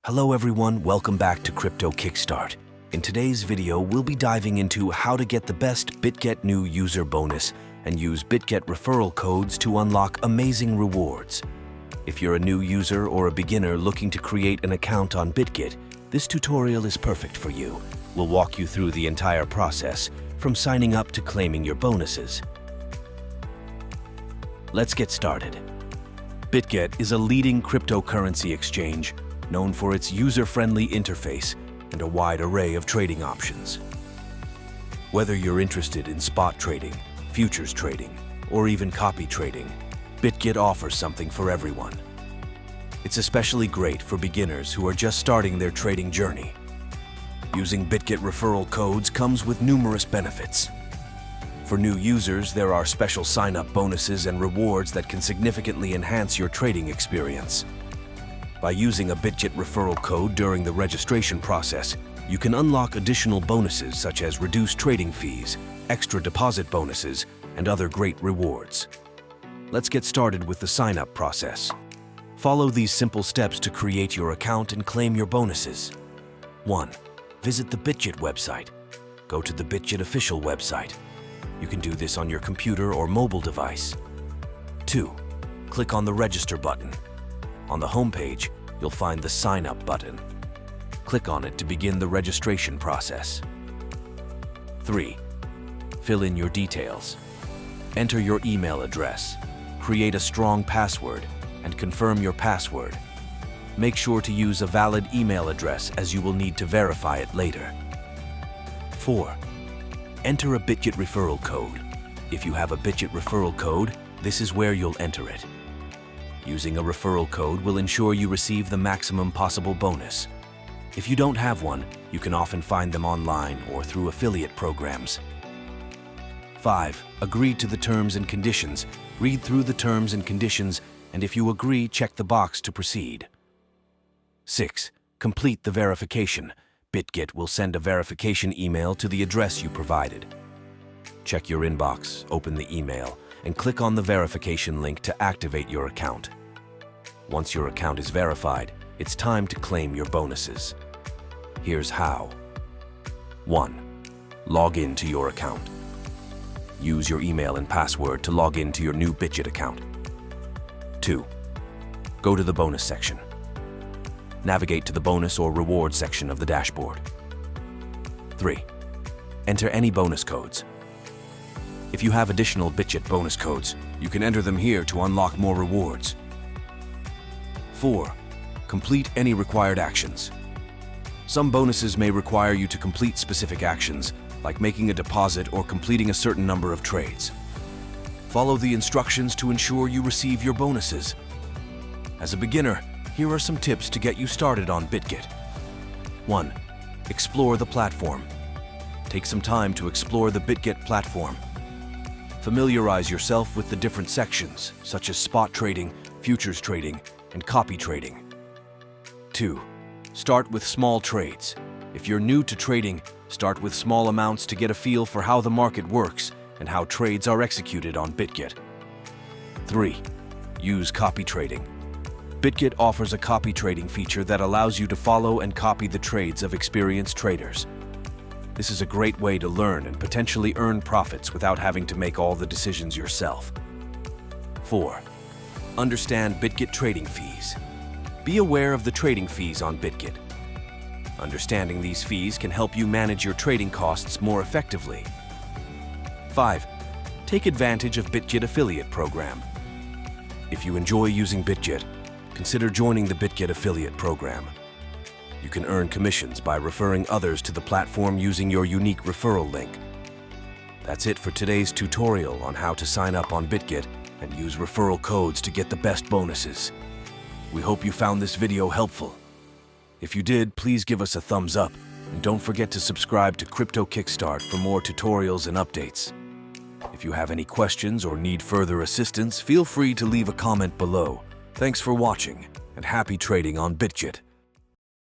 Hello everyone, welcome back to Crypto Kickstart. In today's video, we'll be diving into how to get the best Bitget Newuser bonus and use Bitget referral codes to unlock amazing rewards. If you're a new user or a beginner looking to create an account on Bitget, this tutorial is perfect for you. We'll walk you through the entire process, from signing up to claiming your bonuses. Let's get started. Bitget is a leading cryptocurrency exchange known for its user-friendly interface and a wide array of trading options. Whether you're interested in spot trading, futures trading, or even copy trading, Bitget offers something for everyone. It's especially great for beginners who are just starting their trading journey. Using Bitget referral codes comes with numerous benefits. For new users, there are special sign-up bonuses and rewards that can significantly enhance your trading experience. By using a Bitget referral code during the registration process, you can unlock additional bonuses such as reduced trading fees, extra deposit bonuses, and other great rewards. Let's get started with the sign-up process. Follow these simple steps to create your account and claim your bonuses. 1. Visit the Bitget website. Go to the Bitget official website. You can do this on your computer or mobile device. 2. Click on the Register button. On the homepage, you'll find the Sign Up button. Click on it to begin the registration process. 3. Fill in your details. Enter your email address. Create a strong password and confirm your password. Make sure to use a valid email address as you will need to verify it later. 4. Enter a Bitget referral code. If you have a Bitget referral code, this is where you'll enter it. Using a referral code will ensure you receive the maximum possible bonus. If you don't have one, you can often find them online or through affiliate programs. 5. Agree to the terms and conditions. Read through the terms and conditions, and if you agree, check the box to proceed. 6. Complete the verification. Bitget will send a verification email to the address you provided. Check your inbox, open the email, and click on the verification link to activate your account. Once your account is verified, it's time to claim your bonuses. Here's how. 1. Log in to your account. Use your email and password to log in to your new Bitget account. 2. Go to the bonus section. Navigate to the bonus or reward section of the dashboard. 3. Enter any bonus codes. If you have additional Bitget bonus codes, you can enter them here to unlock more rewards. 4. Complete any required actions. Some bonuses may require you to complete specific actions, like making a deposit or completing a certain number of trades. Follow the instructions to ensure you receive your bonuses. As a beginner, here are some tips to get you started on Bitget. 1. Explore the platform. Take some time to explore the Bitget platform. Familiarize yourself with the different sections, such as spot trading, futures trading, and copy trading. 2. Start with small trades. If you're new to trading, start with small amounts to get a feel for how the market works and how trades are executed on Bitget. 3. Use copy trading. Bitget offers a copy trading feature that allows you to follow and copy the trades of experienced traders. This is a great way to learn and potentially earn profits without having to make all the decisions yourself. 4. Understand Bitget trading fees. Be aware of the trading fees on Bitget. Understanding these fees can help you manage your trading costs more effectively. 5. Take advantage of Bitget affiliate program. If you enjoy using Bitget, consider joining the Bitget affiliate program. You can earn commissions by referring others to the platform using your unique referral link. That's it for today's tutorial on how to sign up on Bitget and use referral codes to get the best bonuses. We hope you found this video helpful. If you did, please give us a thumbs up and don't forget to subscribe to Crypto Kickstart for more tutorials and updates. If you have any questions or need further assistance, feel free to leave a comment below. Thanks for watching and happy trading on Bitget.